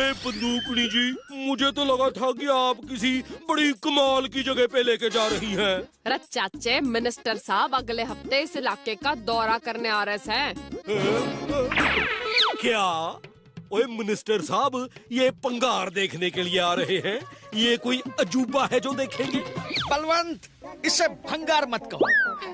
अरे बंदूकनी जी, मुझे तो लगा था कि आप किसी बड़ी कमाल की जगह पे लेके जा रही हैं। अरे चाचे, मिनिस्टर साहब अगले हफ्ते इस इलाके का दौरा करने आ रहे हैं। क्या? ओए मिनिस्टर साहब, ये पंगार देखने के लिए आ रहे हैं? ये कोई अजूबा है जो देखेंगे? बलवंत, इसे भंगार मत कहो।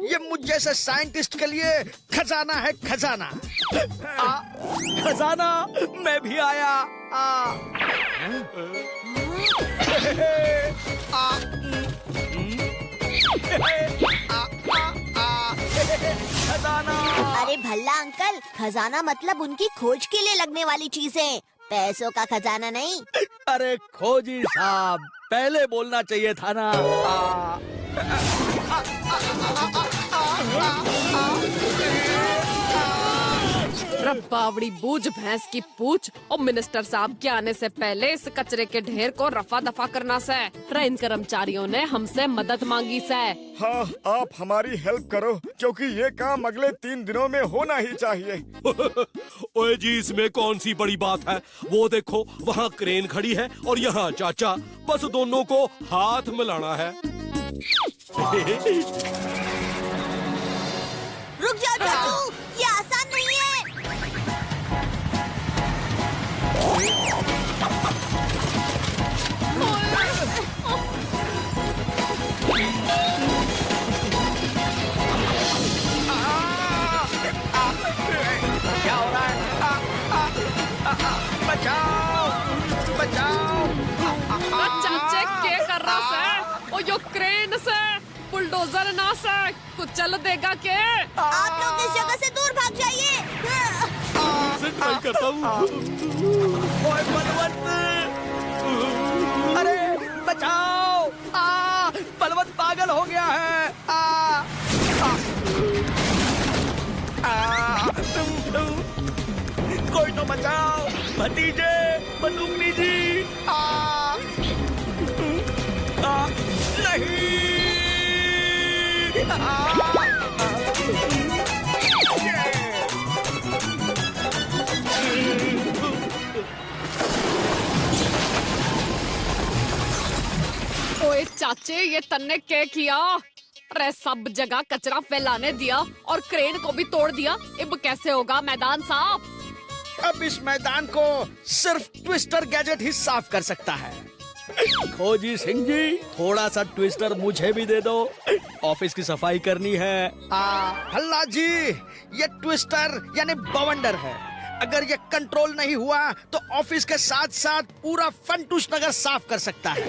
ये मुझ जैसे साइंटिस्ट के लिए खजाना है, खजाना। खजाना, मैं भी आया। खजाना। अरे भल्ला अंकल, खजाना मतलब उनकी खोज के लिए लगने वाली चीज है, पैसों का खजाना नहीं। अरे खोजी साहब, पहले बोलना चाहिए था ना। बावड़ी बूझ भैंस की पूछ। और मिनिस्टर साहब के आने से पहले इस कचरे के ढेर को रफा दफा करना से। इन कर्मचारियों ने हमसे मदद मांगी से। हाँ, आप हमारी हेल्प करो, क्योंकि ये काम अगले 3 दिनों में होना ही चाहिए। ओए जी, इसमें कौन सी बड़ी बात है? वो देखो, वहाँ क्रेन खड़ी है और यहाँ चाचा, बस दोनों को हाथ मिलाना है। रुक जाओ चाचू, ये आसान नहीं है। क्या हो रहा है? बचाओ, बचाओ। चाचे क्या कर रहा से? ओ यो क्रेन से बुलडोजर ना से कुछ चल देगा के? आप लोग इस जगह से दूर भाग जाइए। ट्राई करता हूँ। ओए बलवंत, अरे बचाओ। बलवंत पागल हो गया है। कोई तो बचाओ, भतीजे, बंदूकनी जी। नहीं। ओए चाचे, ये तन्ने क्या किया? अरे सब जगह कचरा फैलाने दिया और क्रेन को भी तोड़ दिया। अब कैसे होगा मैदान साफ? अब इस मैदान को सिर्फ ट्विस्टर गैजेट ही साफ कर सकता है। खोजी सिंह जी, थोड़ा सा ट्विस्टर मुझे भी दे दो, ऑफिस की सफाई करनी है। हल्ला जी, ये ट्विस्टर यानी बवंडर है। अगर ये कंट्रोल नहीं हुआ तो ऑफिस के साथ साथ पूरा फंटूश नगर साफ कर सकता है।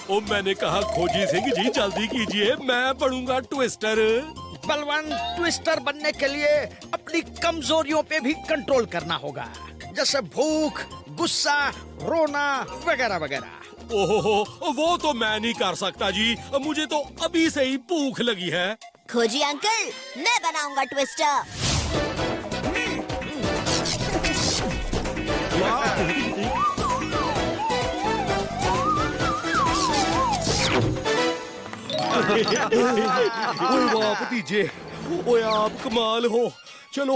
ओ, मैंने कहा खोजी सिंह जी, जल्दी कीजिए, मैं पढ़ूंगा ट्विस्टर। बलवंत, ट्विस्टर बनने के लिए अपनी कमजोरियों पे भी कंट्रोल करना होगा, जैसे भूख, गुस्सा, रोना वगैरह वगैरह। ओहो, वो तो मैं नहीं कर सकता जी, मुझे तो अभी से ही भूख लगी है। खोजी अंकल, मैं बनाऊंगा ट्विस्टर। ओए वाह भतीजे, ओए आप कमाल हो। चलो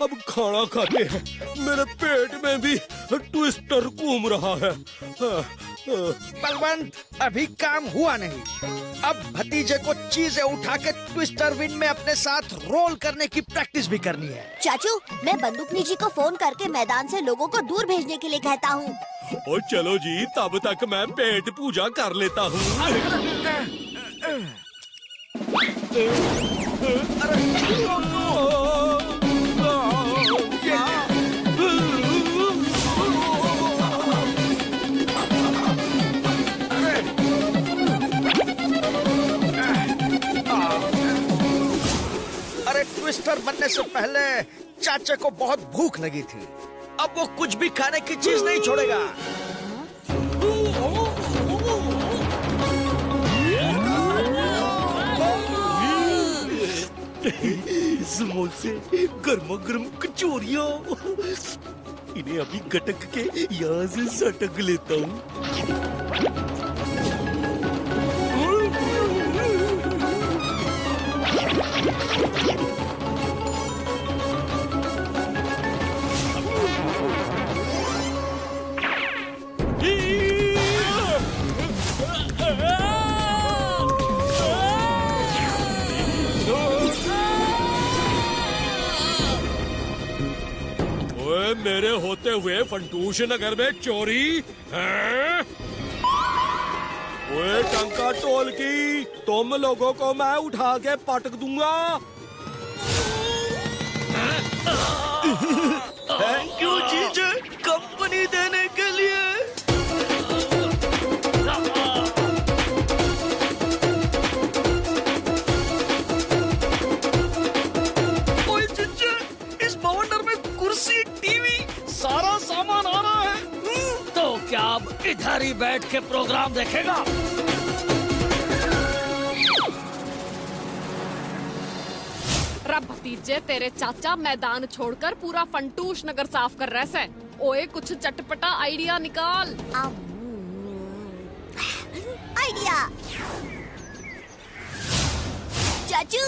अब खाना खाते हैं, मेरे पेट में भी ट्विस्टर घूम रहा है। बलवंत, अभी काम हुआ नहीं। अब भतीजे को चीजें उठा के ट्विस्टर विंड में अपने साथ रोल करने की प्रैक्टिस भी करनी है। चाचू, मैं बंदूकनी जी को फोन करके मैदान से लोगों को दूर भेजने के लिए कहता हूँ। और चलो जी, तब तक मैं पेट पूजा कर लेता हूँ। अरे ट्विस्टर बनने से पहले चाचा को बहुत भूख लगी थी। अब वो कुछ भी खाने की चीज नहीं छोड़ेगा। समोसे, गर्मा गर्म कचौरियाँ, इन्हें अभी गटक के यहाँ से सटक लेता हूँ। हुए फंटूश नगर में चोरी हैं? ओए टंका टोल की, तुम लोगों को मैं उठा के पटक दूंगा। थैंक यू जीजे, कंपनी देने के लिए। ओए जीजे, इस बवंडर में कुर्सी, टीवी, सारा सामान आ रहा है। तो क्या अब इधर ही बैठ के प्रोग्राम देखेगा? रब भतीजे, तेरे चाचा मैदान छोड़कर पूरा फंटूश नगर साफ कर रहे से। ओए कुछ चटपटा आइडिया निकाल। आइडिया। चाचू,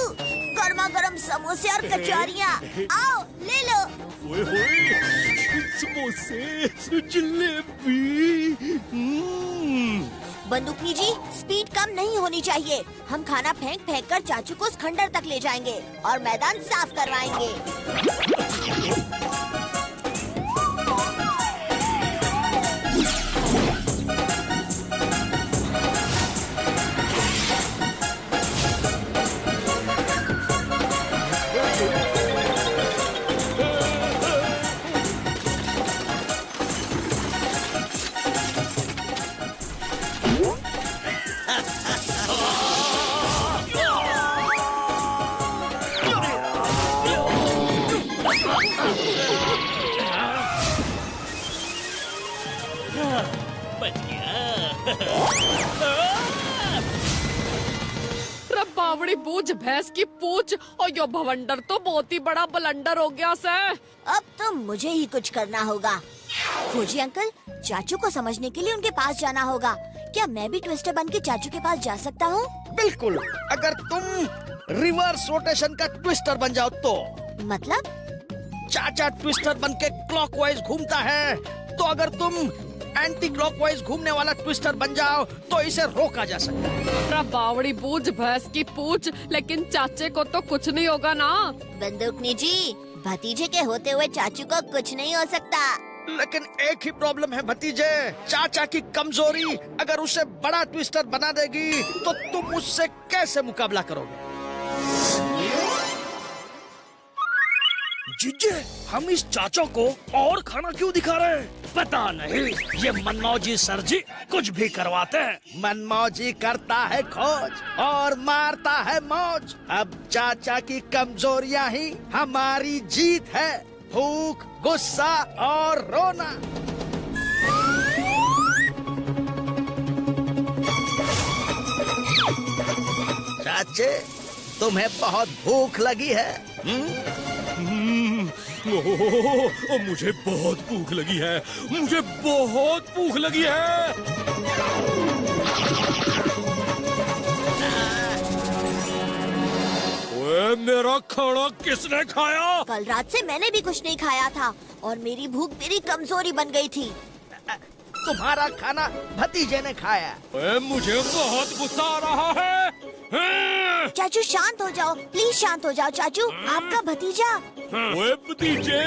गर्मा गर्म समोसे और कचौरियाँ, आओ ले लो। ओए होए, समोसे, जलेबी। बंदूकनी जी, स्पीड कम नहीं होनी चाहिए। हम खाना फेंक फेंक कर चाचू को उस खंडर तक ले जाएंगे और मैदान साफ करवाएंगे। रब्बावड़ी बूझ भैंस की पूछ, और यो भवंडर तो बहुत ही बड़ा बलंडर हो गया से। अब तो मुझे ही कुछ करना होगा। खोजी अंकल, चाचू को समझने के लिए उनके पास जाना होगा। क्या मैं भी ट्विस्टर बन के चाचू के पास जा सकता हूँ? बिल्कुल, अगर तुम रिवर्स रोटेशन का ट्विस्टर बन जाओ तो। मतलब? चाचा ट्विस्टर बन के क्लॉकवाइज घूमता है, तो अगर तुम एंटी क्लॉकवाइज घूमने वाला ट्विस्टर बन जाओ तो इसे रोका जा सकता है। रब्बावड़ी बूझ भैंस की पूछ, लेकिन चाचे को तो कुछ नहीं होगा ना। बंदूकनी जी, भतीजे के होते हुए चाचू को कुछ नहीं हो सकता। लेकिन एक ही प्रॉब्लम है भतीजे, चाचा की कमजोरी अगर उसे बड़ा ट्विस्टर बना देगी तो तुम उससे कैसे मुकाबला करोगे? जीजे, हम इस चाचा को और खाना क्यों दिखा रहे हैं? पता नहीं, ये मनमौजी सर जी कुछ भी करवाते हैं। मनमौजी करता है खोज और मारता है मौज। अब चाचा की कमजोरियां ही हमारी जीत है, भूख, गुस्सा और रोना। चाचे, तुम्हें बहुत भूख लगी है? ओह, मुझे बहुत भूख लगी है, मुझे बहुत भूख लगी है। ओए, मेरा खाना किसने खाया? कल रात से मैंने भी कुछ नहीं खाया था और मेरी भूख मेरी कमजोरी बन गई थी। तुम्हारा खाना भतीजे ने खाया। ओए, मुझे बहुत गुस्सा आ रहा है। चाचू शांत हो जाओ, प्लीज शांत हो जाओ चाचू, आपका भतीजा। ओए भतीजे,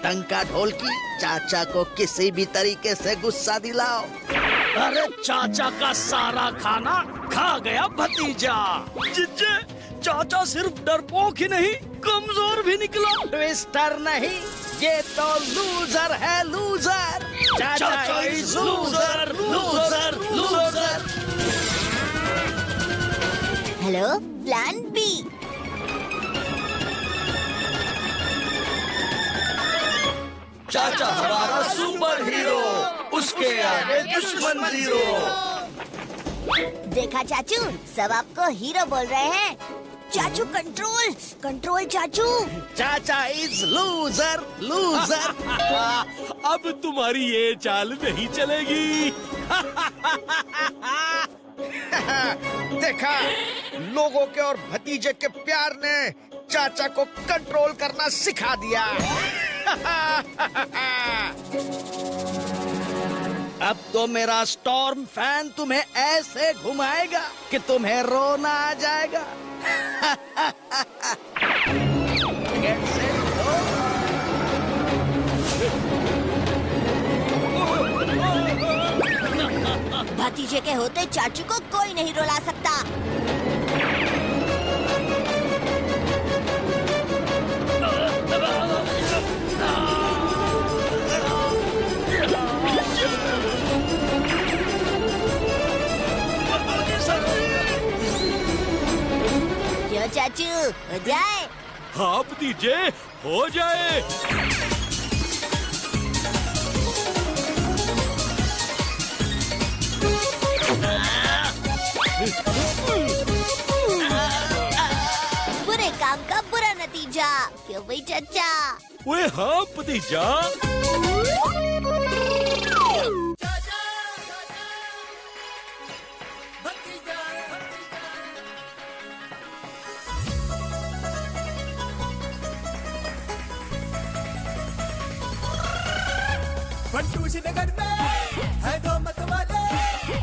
टंका ढोल की, चाचा को किसी भी तरीके से गुस्सा दिलाओ। अरे चाचा का सारा खाना खा गया भतीजा। जीजे, चाचा सिर्फ डरपोक ही नहीं, कमजोर भी निकला। ट्विस्टर नहीं, ये तो लूजर है, लूजर। चाचा is loser, loser, loser. Hello, plan B. चाचा हमारा सुपर हीरो, उसके आगे दुश्मन जीरो। देखा चाचू, सब आपको हीरो बोल रहे हैं। चाचू कंट्रोल, कंट्रोल चाचू। चाचा इज लूजर, लूजर। अब तुम्हारी ये चाल नहीं चलेगी। देखा, लोगों के और भतीजे के प्यार ने चाचा को कंट्रोल करना सिखा दिया। अब तो मेरा स्टॉर्म फैन तुम्हें ऐसे घुमाएगा कि तुम्हें रोना आ जाएगा। Get set, go. भतीजे के होते चाचू को कोई नहीं रुला सकता। क्यों चाचू, हो जाए? हाँ भतीजे, हो जाए। बुरे काम का बुरा नतीजा, क्यों भाई चाचा? ओए हाँ भतीजा। फंटूसी नगर में है दो मत वाले,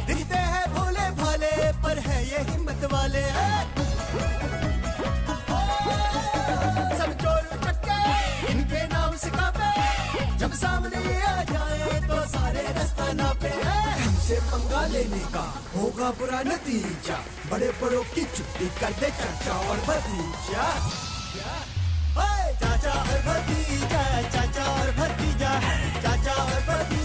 दिखते हैं भोले भाले पर है ये हिम्मत वाले। सब चोर चक्के इनके नाम से कापे, जब सामने ये आ जाए तो सारे रास्ता नापे। हमसे पंगा लेने का होगा बुरा नतीजा, बड़े बड़ों की छुट्टी कर दे चाचा और भतीजा। चाचा और भतीजा, चाचा और भतीजा, चाचा और भतीजा।